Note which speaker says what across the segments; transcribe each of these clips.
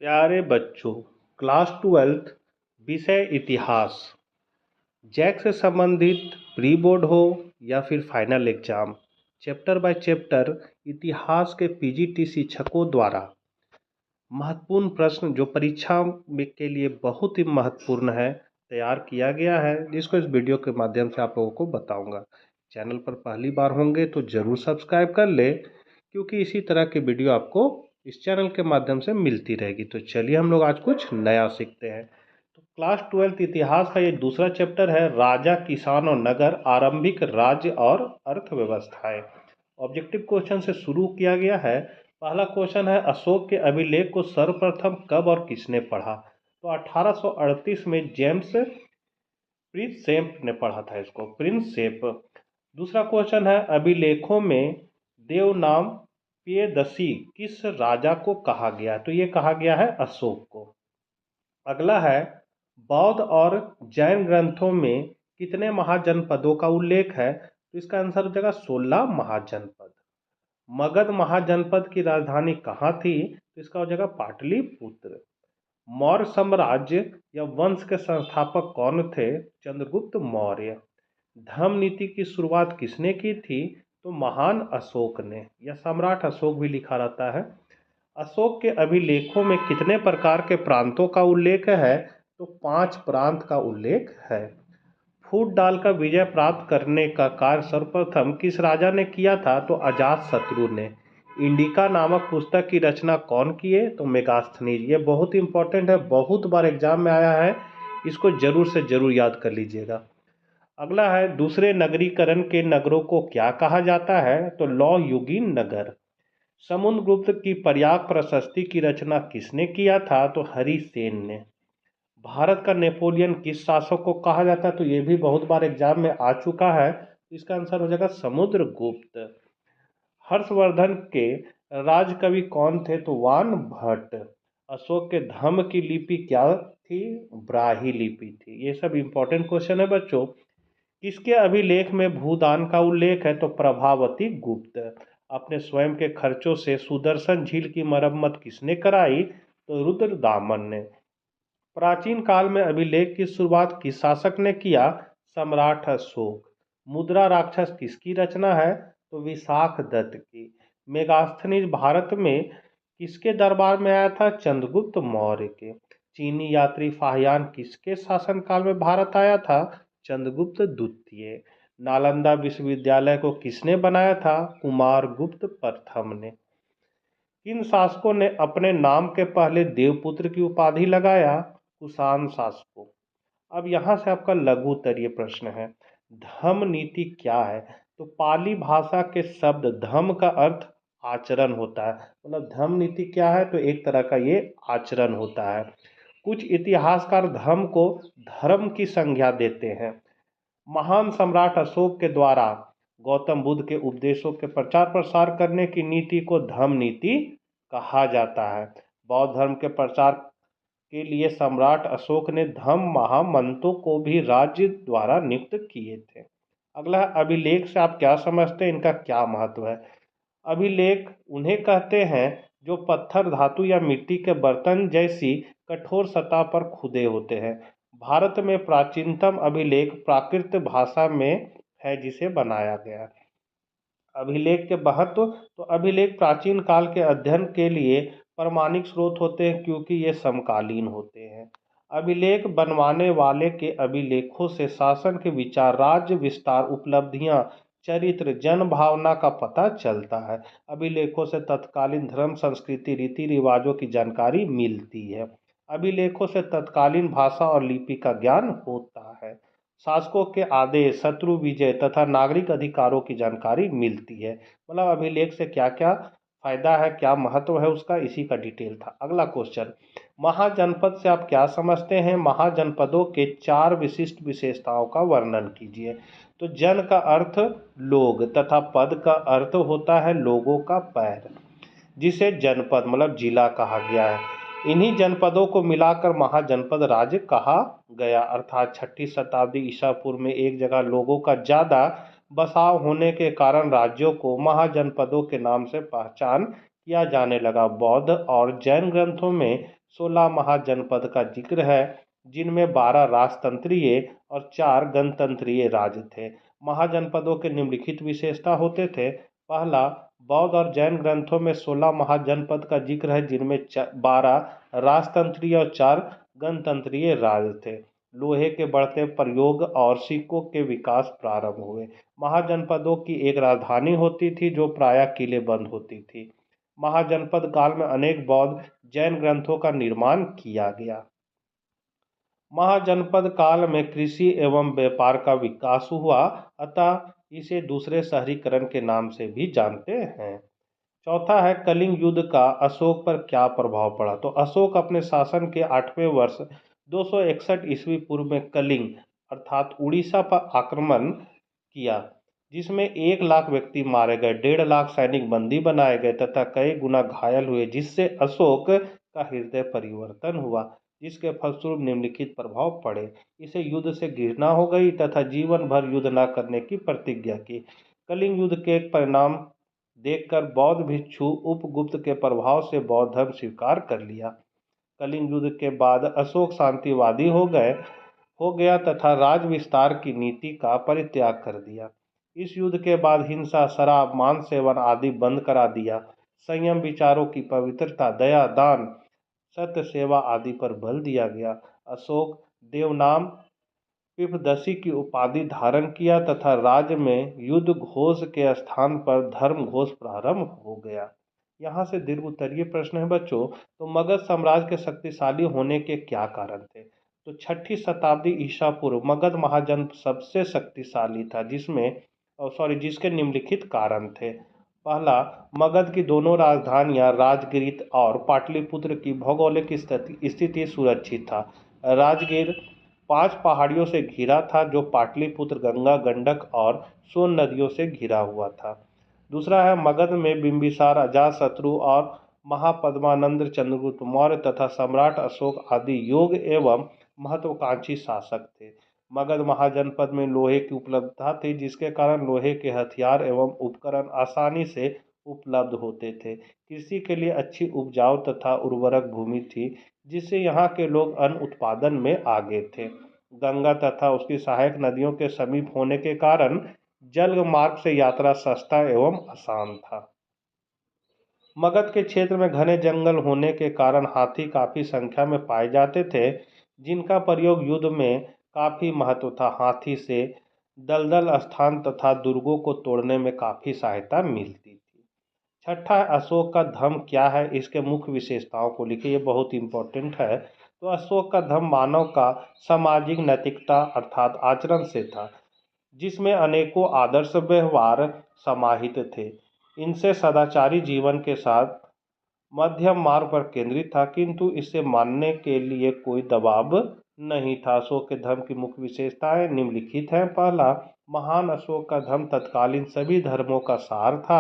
Speaker 1: प्यारे बच्चों, क्लास 12 विषय इतिहास। जैक से संबंधित प्री बोर्ड हो या फिर final exam, chapter by chapter इतिहास के पीजीटी शिक्षकों द्वारा महत्वपूर्ण प्रश्न जो परीक्षा के लिए बहुत ही महत्वपूर्ण है तैयार किया गया है, जिसको इस वीडियो के माध्यम से आप लोगों को बताऊंगा। चैनल पर पहली बार होंगे तो ज़रूर सब्सक्राइब कर ले, क्योंकि इसी तरह की वीडियो आपको इस चैनल के माध्यम से मिलती रहेगी। तो चलिए हम लोग आज कुछ नया सीखते हैं। तो क्लास 12 इतिहास का ये दूसरा चैप्टर है, राजा, किसान और नगर, आरंभिक राज्य और अर्थव्यवस्थाएं। ऑब्जेक्टिव क्वेश्चन से शुरू किया गया है। पहला क्वेश्चन है, अशोक के अभिलेख को सर्वप्रथम कब और किसने पढ़ा? तो 1838 में जेम्स प्रिंसेप ने पढ़ा था इसको, प्रिंसेप। दूसरा क्वेश्चन है, अभिलेखों में देवनाम पियदसी किस राजा को कहा गया? तो ये कहा गया है अशोक को। अगला है, बौद्ध और जैन ग्रंथों में कितने महाजनपदों का उल्लेख है? तो इसका आंसर हो जाएगा 16 महाजनपद। मगध महाजनपद की राजधानी कहाँ थी? तो इसका हो जाएगा पाटलिपुत्र। मौर्य साम्राज्य या वंश के संस्थापक कौन थे? चंद्रगुप्त मौर्य। धम्म नीति की शुरुआत किसने की थी? तो महान अशोक ने, या सम्राट अशोक भी लिखा रहता है। अशोक के अभिलेखों में कितने प्रकार के प्रांतों का उल्लेख है? तो 5 प्रांत का उल्लेख है। फूट डालकर विजय प्राप्त करने का कार्य सर्वप्रथम किस राजा ने किया था? तो अजातशत्रु ने। इंडिका नामक पुस्तक की रचना कौन किए? तो मेगास्थनीज। ये बहुत इंपॉर्टेंट है, बहुत बार एग्जाम में आया है, इसको जरूर से जरूर याद कर लीजिएगा। अगला है, दूसरे नगरीकरण के नगरों को क्या कहा जाता है? तो लौह युगीन नगर। समुद्रगुप्त की प्रयाग प्रशस्ति की रचना किसने किया था? तो हरिसेन ने। भारत का नेपोलियन किस शासक को कहा जाता है? तो ये भी बहुत बार एग्जाम में आ चुका है। इसका आंसर हो जाएगा समुद्रगुप्त। हर्षवर्धन के राजकवि कौन थे? तो वान भट्ट। अशोक के धम्म की लिपि क्या थी? ब्राही लिपि थी। ये सब इंपॉर्टेंट क्वेश्चन है बच्चों। किसके अभिलेख में भूदान का उल्लेख है? तो प्रभावती गुप्त। अपने स्वयं के खर्चों से सुदर्शन झील की मरम्मत किसने कराई? तो रुद्रदामन ने। प्राचीन काल में अभिलेख की शुरुआत किस शासक ने किया? सम्राट अशोक। मुद्रा राक्षस किसकी रचना है? तो विशाख दत्त की। मेगास्थनीज भारत में किसके दरबार में आया था? चंद्रगुप्त मौर्य के। चीनी यात्री फाहियान किसके शासनकाल में भारत आया था? चंद्रगुप्त द्वितीय। नालंदा विश्वविद्यालय को किसने बनाया था? कुमारगुप्त प्रथम ने। किन शासकों ने अपने नाम के पहले देवपुत्र की उपाधि लगाया? कुषाण शासकों। अब यहाँ से आपका लघु उत्तरीय प्रश्न है, धम्म नीति क्या है? तो पाली भाषा के शब्द धम्म का अर्थ आचरण होता है। मतलब धम्म नीति क्या है? तो एक तरह का ये आचरण होता है। कुछ इतिहासकार धम्म को धर्म की संज्ञा देते हैं। महान सम्राट अशोक के द्वारा गौतम बुद्ध के उपदेशों के प्रचार प्रसार करने की नीति को धम्म नीति कहा जाता है। बौद्ध धर्म के प्रचार के लिए सम्राट अशोक ने धम्म महामंत्रों को भी राज्य द्वारा नियुक्त किए थे। अगला है, अभिलेख से आप क्या समझते हैं, इनका क्या महत्व है? अभिलेख उन्हें कहते हैं जो पत्थर, धातु या मिट्टी के बर्तन जैसी कठोर सतह पर खुदे होते हैं। भारत में प्राचीनतम अभिलेख प्राकृत भाषा में है जिसे बनाया गया। अभिलेख के महत्व, तो अभिलेख प्राचीन काल के अध्ययन के लिए प्रमाणिक स्रोत होते हैं, क्योंकि ये समकालीन होते हैं। अभिलेख बनवाने वाले के अभिलेखों से शासन के विचार, राज्य विस्तार, उपलब्धियां, चरित्र, जन भावना का पता चलता है। अभिलेखों से तत्कालीन धर्म, संस्कृति, रीति रिवाजों की जानकारी मिलती है। अभिलेखों से तत्कालीन भाषा और लिपि का ज्ञान होता है। शासकों के आदेश, शत्रु विजय तथा नागरिक अधिकारों की जानकारी मिलती है। मतलब अभिलेख से क्या क्या फायदा है, क्या महत्व है उसका, इसी का डिटेल था। अगला क्वेश्चन, महाजनपद से आप क्या समझते हैं? महाजनपदों के 4 विशिष्ट विशेषताओं का वर्णन कीजिए। तो जन का अर्थ लोग तथा पद का अर्थ होता है लोगों का पैर, जिसे जनपद मतलब जिला कहा गया है। इन्हीं जनपदों को मिलाकर महाजनपद राज्य कहा गया, अर्थात 6ठी शताब्दी ईसा पूर्व में एक जगह लोगों का ज़्यादा बसाव होने के कारण राज्यों को महाजनपदों के नाम से पहचान किया जाने लगा। बौद्ध और जैन ग्रंथों में 16 महाजनपद का जिक्र है, जिनमें 12 राजतंत्रीय और 4 गणतंत्रीय राज्य थे। महाजनपदों के निम्नलिखित विशेषता होते थे। पहला, बौद्ध और जैन ग्रंथों में 16 महाजनपद का जिक्र है, जिनमें 12 राजतंत्रीय और 4 गणतंत्रीय राज्य थे। लोहे के बढ़ते प्रयोग और सिक्कों के विकास प्रारंभ हुए। महाजनपदों की एक राजधानी होती थी जो प्रायः किलेबंद होती थी। महाजनपद काल में अनेक बौद्ध जैन ग्रंथों का निर्माण किया गया। महाजनपद काल में कृषि एवं व्यापार का विकास हुआ, अतः इसे दूसरे शहरीकरण के नाम से भी जानते हैं। चौथा है कलिंग युद्ध का अशोक पर क्या प्रभाव पड़ा। तो अशोक अपने शासन के 8वें वर्ष 261 ईस्वी पूर्व में कलिंग अर्थात उड़ीसा पर आक्रमण किया, जिसमें 1 लाख व्यक्ति मारे गए, 1.5 लाख सैनिक बंदी बनाए गए तथा कई गुना घायल हुए, जिससे अशोक का हृदय परिवर्तन हुआ, जिसके फलस्वरूप निम्नलिखित प्रभाव पड़े। इसे युद्ध से घृणा हो गई तथा जीवन भर युद्ध न करने की प्रतिज्ञा की। कलिंग युद्ध के परिणाम देखकर बौद्ध भिक्षु उपगुप्त के प्रभाव से बौद्ध धर्म स्वीकार कर लिया। कलिंग युद्ध के बाद अशोक शांतिवादी हो गया तथा राज विस्तार की नीति का परित्याग कर दिया। इस युद्ध के बाद हिंसा, शराब, मांस सेवन आदि बंद करा दिया। संयम, विचारों की पवित्रता, दया, दान, सत्य, सेवा आदि पर बल दिया गया। अशोक देवनाम पिपदसी की उपाधि धारण किया तथा राज्य में युद्ध घोष के स्थान पर धर्म घोष प्रारंभ हो गया। यहाँ से दीर्घ उत्तरीय प्रश्न है बच्चों। तो मगध साम्राज्य के शक्तिशाली होने के क्या कारण थे। तो 6ठी शताब्दी ईसा पूर्व मगध महाजन सबसे शक्तिशाली था, जिसके निम्नलिखित कारण थे। पहला, मगध की दोनों राजधानियां राजगीर और पाटलिपुत्र की भौगोलिक स्थिति सुरक्षित था। राजगीर 5 पहाड़ियों से घिरा था, जो पाटलिपुत्र गंगा, गंडक और सोन नदियों से घिरा हुआ था। दूसरा है, मगध में बिंबिसार, अजातशत्रु और महापद्मानंद, चंद्रगुप्त मौर्य तथा सम्राट अशोक आदि योग्य एवं महत्वाकांक्षी शासक थे। मगध महाजनपद में लोहे की उपलब्धता थी, जिसके कारण लोहे के हथियार एवं उपकरण आसानी से उपलब्ध होते थे। कृषि के लिए अच्छी उपजाऊ तथा उर्वरक भूमि थी, जिससे यहाँ के लोग अन्न उत्पादन में आगे थे। गंगा तथा उसकी सहायक नदियों के समीप होने के कारण जल मार्ग से यात्रा सस्ता एवं आसान था। मगध के क्षेत्र में घने जंगल होने के कारण हाथी काफी संख्या में पाए जाते थे, जिनका प्रयोग युद्ध में काफी महत्व था। हाथी से दलदल स्थान तथा दुर्गों को तोड़ने में काफी सहायता मिलती थी। छठा है, अशोक का धर्म क्या है, इसके मुख्य विशेषताओं को लिखिए, ये बहुत इंपॉर्टेंट है। तो अशोक का धर्म मानव का सामाजिक नैतिकता अर्थात आचरण से था, जिसमें अनेकों आदर्श व्यवहार समाहित थे। इनसे सदाचारी जीवन के साथ मध्यम मार्ग पर केंद्रित था, किंतु इसे मानने के लिए कोई दबाव नहीं था। अशोक के धर्म की मुख्य विशेषताएं निम्नलिखित हैं। पहला, महान अशोक का धर्म तत्कालीन सभी धर्मों का सार था।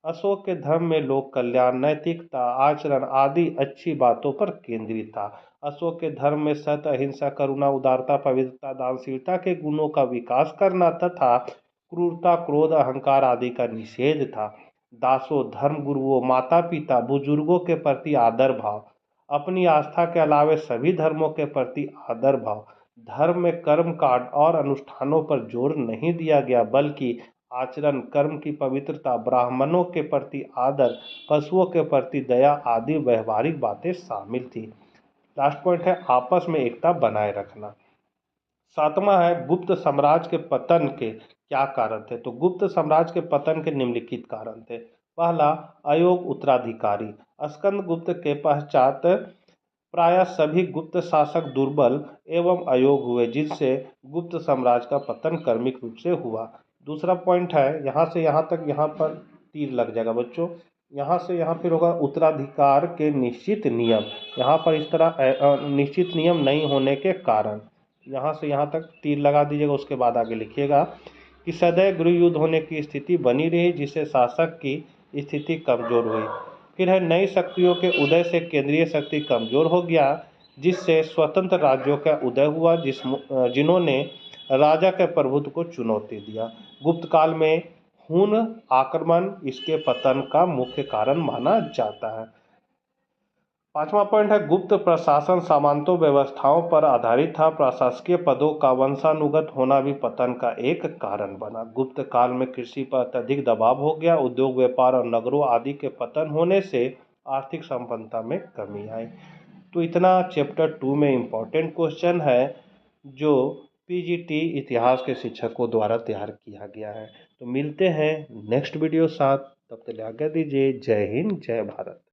Speaker 1: अशोक के धर्म में लोक कल्याण, नैतिकता, आचरण आदि अच्छी बातों पर केंद्रित था। अशोक के धर्म में सत्य, अहिंसा, करुणा, उदारता, पवित्रता, दानशीलता के गुणों का विकास करना तथा क्रूरता, क्रोध, अहंकार आदि का निषेध था। दासों, धर्म गुरुओं, माता पिता, बुजुर्गों के प्रति आदर भाव, अपनी आस्था के अलावे सभी धर्मों के प्रति आदर भाव। धर्म में कर्म कांड और अनुष्ठानों पर जोर नहीं दिया गया, बल्कि आचरण, कर्म की पवित्रता, ब्राह्मणों के प्रति आदर, पशुओं के प्रति दया आदि व्यवहारिक बातें शामिल थी। लास्ट पॉइंट है, आपस में एकता बनाए रखना। सातवां है, गुप्त साम्राज्य के पतन के क्या कारण थे। तो गुप्त साम्राज्य के पतन के निम्नलिखित कारण थे। पहला, अयोग्य उत्तराधिकारी। स्कंदगुप्त के पश्चात प्रायः सभी गुप्त शासक दुर्बल एवं अयोग्य हुए, जिससे गुप्त साम्राज्य का पतन क्रमिक रूप से हुआ। दूसरा पॉइंट है, यहाँ से यहाँ तक यहाँ पर तीर लग जाएगा बच्चों। यहाँ से यहाँ फिर होगा उत्तराधिकार के निश्चित नियम। यहाँ पर इस तरह निश्चित नियम नहीं होने के कारण यहाँ से यहाँ तक तीर लगा दीजिएगा। उसके बाद आगे लिखिएगा कि सदैव गृह युद्ध होने की स्थिति बनी रही, जिससे शासक की स्थिति कमजोर हुई। फिर है, नई शक्तियों के उदय से केंद्रीय शक्ति कमजोर हो गया, जिससे स्वतंत्र राज्यों का उदय हुआ, जिन्होंने राजा के प्रभुत्व को चुनौती दिया। गुप्त काल में हुन आक्रमण इसके पतन का मुख्य कारण माना जाता है। 5वां पॉइंट है गुप्त प्रशासन सामंतों व्यवस्थाओं पर आधारित था। प्रशासकीय पदों का वंशानुगत होना भी पतन का एक कारण बना। गुप्त काल में कृषि पर अत्यधिक दबाव हो गया। उद्योग व्यापार और नगरों आदि के पतन होने से आर्थिक संपन्नता में कमी आई। तो इतना चैप्टर 2 में इम्पोर्टेंट क्वेश्चन है जो पीजीटी इतिहास के शिक्षकों द्वारा तैयार किया गया है। तो मिलते हैं नेक्स्ट वीडियो साथ, तब तक आज्ञा दीजिए। जय हिंद, जय भारत।